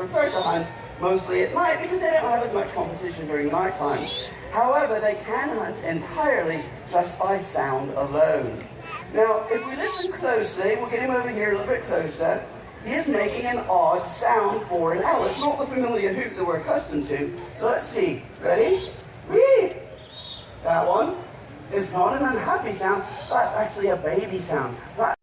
prefer to hunt mostly at night because they don't have as much competition during nighttime. However, they can hunt entirely just by sound alone. Now, if we listen closely, we'll get him over here a little bit closer. He is making an odd sound for an owl. It's not the familiar hoot that we're accustomed to. So let's see. Ready? Whee! That one is not an unhappy sound. That's actually a baby sound. That